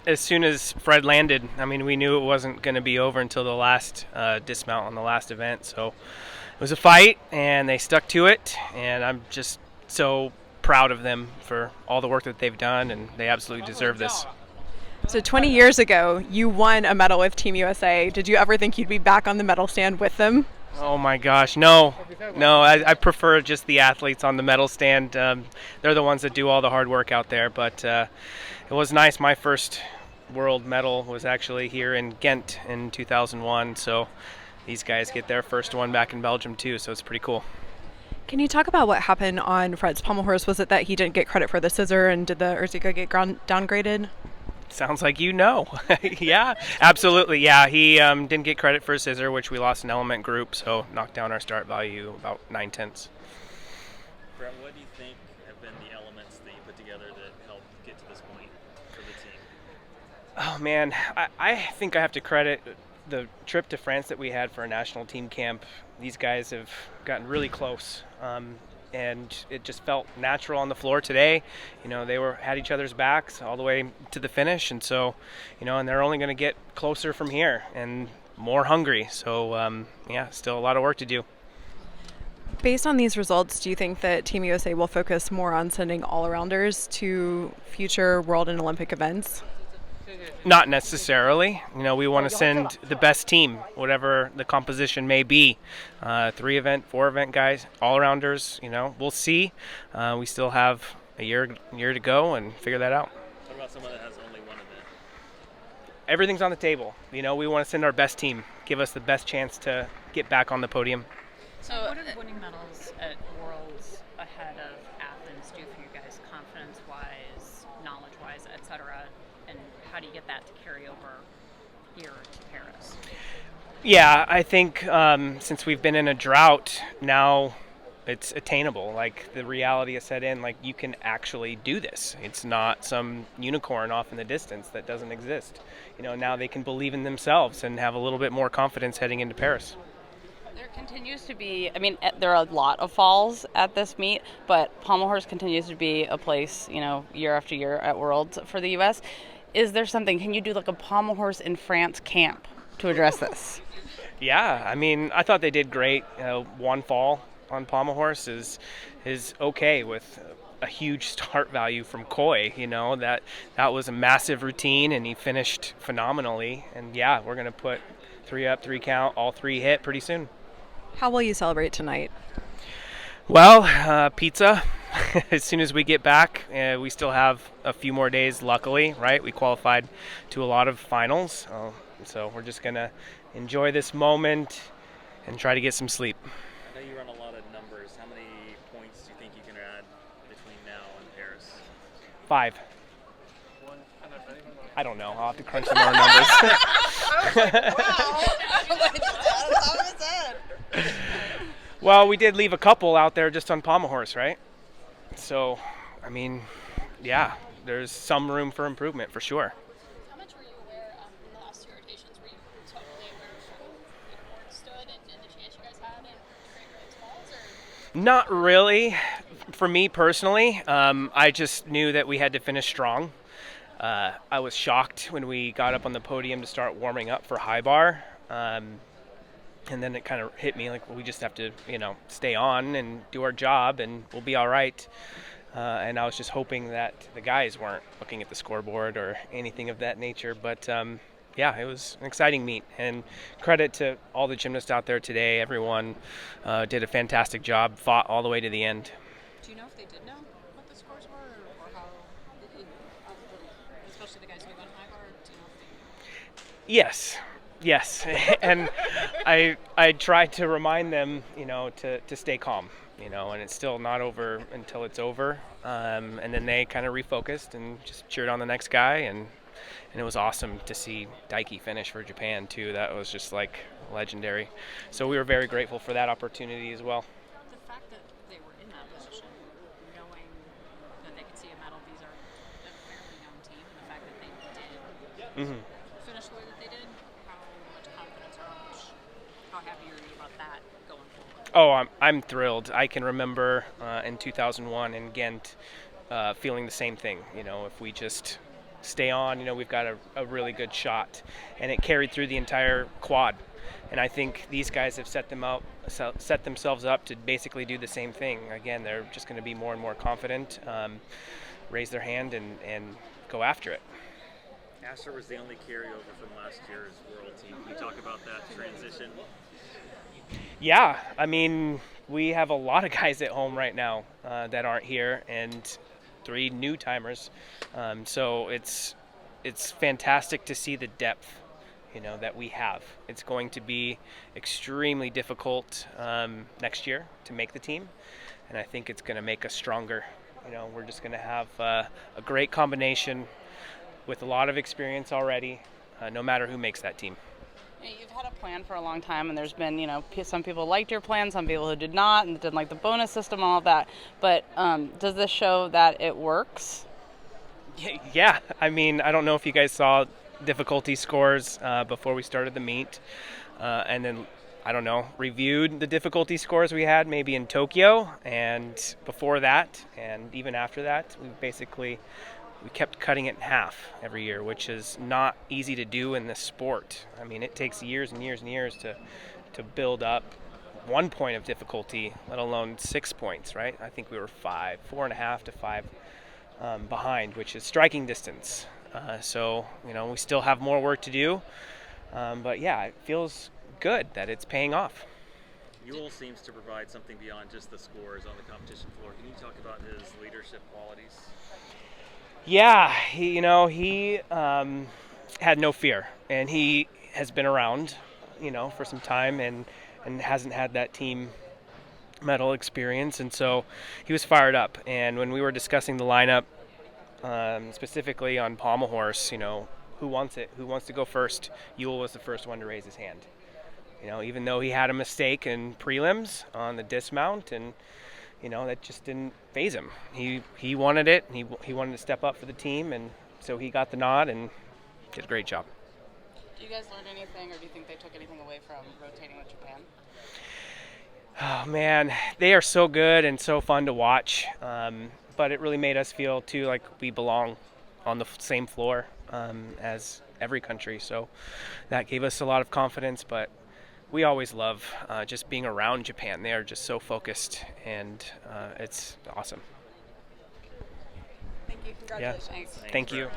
As soon as Fred landed, I mean, we knew it wasn't going to be over until the last dismount on the last event. So it was a fight, and they stuck to it, and I'm just so proud of them for all the work that they've done, and they absolutely deserve this. So 20 years ago, you won a medal with Team USA. Did you ever think you'd be back on the medal stand with them? Oh my gosh, no. I prefer just the athletes on the medal stand. They're the ones that do all the hard work out there, but it was nice. My first world medal was actually here in Ghent in 2001, so these guys get their first one back in Belgium too, so it's pretty cool. Can you talk about what happened on Fred's pommel horse? Was it that he didn't get credit for the scissor, and did the Urzika get downgraded? Sounds like you know. Yeah, absolutely. Yeah, he didn't get credit for a scissor, which we lost an element group, so knocked down our start value about 9/10. Brett, what do you think have been the elements that you put together that helped get to this point for the team? Oh man, I think I have to credit the trip to France that we had for a national team camp. These guys have gotten really close. And it just felt natural on the floor today. You know, they had each other's backs all the way to the finish, and so, and they're only going to get closer from here and more hungry. So, still a lot of work to do. Based on these results, do you think that Team USA will focus more on sending all-arounders to future world and Olympic events? Not necessarily. We want to send the best team, whatever the composition may be. 3-event, 4-event guys, all-rounders, we'll see. We still have a year to go and figure that out. What about someone that has only one event? Everything's on the table. We want to send our best team, give us the best chance to get back on the podium. So what did winning medals at Worlds ahead of Athens do for you guys, confidence-wise, knowledge-wise, etc.? And how do you get that to carry over here to Paris? Yeah, I think since we've been in a drought, now it's attainable. Like, the reality has set in, like, you can actually do this. It's not some unicorn off in the distance that doesn't exist. Now they can believe in themselves and have a little bit more confidence heading into Paris. There continues to be, there are a lot of falls at this meet, but pommel horse continues to be a place, year after year at Worlds for the U.S. Is there something, can you do like a pommel horse in France camp to address this? Yeah, I thought they did great. One fall on pommel horse is okay with a huge start value from Coy. That was a massive routine, and he finished phenomenally. And yeah, we're going to put 3 up, 3 count, all 3 hit pretty soon. How will you celebrate tonight? Well, pizza. As soon as we get back, we still have a few more days, luckily, right? We qualified to a lot of finals, so we're just going to enjoy this moment and try to get some sleep. I know you run a lot of numbers. How many points do you think you can add between now and Paris? 5. I don't know. I'll have to crunch some more numbers. Well, we did leave a couple out there just on pommel horse, right? So, yeah, there's some room for improvement for sure. How much were you aware in the last 2 rotations? Were you totally aware of where the board stood and the chance you guys had in Great Rose Falls? Or? Not really. For me personally, I just knew that we had to finish strong. I was shocked when we got up on the podium to start warming up for high bar. And then it kind of hit me like, well, we just have to, stay on and do our job and we'll be all right. And I was just hoping that the guys weren't looking at the scoreboard or anything of that nature. But yeah, it was an exciting meet. And credit to all the gymnasts out there today. Everyone did a fantastic job, fought all the way to the end. Do you know if they did know what the scores were or how, especially the guys who went high bar, do you know if they... Yes, and I tried to remind them, to stay calm, and it's still not over until it's over. And then they kind of refocused and just cheered on the next guy, and it was awesome to see Daiki finish for Japan too. That was just like legendary. So we were very grateful for that opportunity as well. The fact that they were in that position, knowing that they could see a medal, these are a fairly young team, and the fact that they did finish the way that they did, how much confidence or how happy are you about that going forward? Oh, I'm thrilled. I can remember in 2001 in Ghent feeling the same thing. If we just stay on, we've got a really good shot. And it carried through the entire quad. And I think these guys have set themselves up to basically do the same thing. Again, they're just going to be more and more confident, raise their hand, and go after it. Asher was the only carryover from last year's World team. Can you talk about that transition? Yeah, I mean, we have a lot of guys at home right now that aren't here, and 3 new timers. So it's fantastic to see the depth, that we have. It's going to be extremely difficult next year to make the team, and I think it's going to make us stronger. We're just going to have a great combination with a lot of experience already, no matter who makes that team. Yeah, you've had a plan for a long time, and there's been, some people liked your plan, some people who did not, and didn't like the bonus system, all of that. But does this show that it works? Yeah, I mean, I don't know if you guys saw difficulty scores before we started the meet, and then, I don't know, reviewed the difficulty scores we had maybe in Tokyo, and before that, and even after that, we kept cutting it in half every year, which is not easy to do in this sport. I mean, it takes years and years and years to build up 1 point of difficulty, let alone 6 points, right? I think we were 4.5 to 5 behind, which is striking distance. So, we still have more work to do. But yeah, it feels good that it's paying off. Ewell seems to provide something beyond just the scores on the competition floor. Can you talk about his leadership qualities? Yeah, he had no fear, and he has been around, for some time, and hasn't had that team medal experience, and so he was fired up. And when we were discussing the lineup, specifically on pommel horse, who wants to go first, Ewell was the first one to raise his hand. Even though he had a mistake in prelims on the dismount, and that just didn't faze him. He wanted it. He wanted to step up for the team, and so he got the nod and did a great job. Do you guys learn anything, or do you think they took anything away from rotating with Japan? Oh man, they are so good and so fun to watch. But it really made us feel too like we belong on the same floor as every country. So that gave us a lot of confidence. But we always love just being around Japan. They are just so focused, and it's awesome. Thank you. Congratulations. Yeah. Thank you.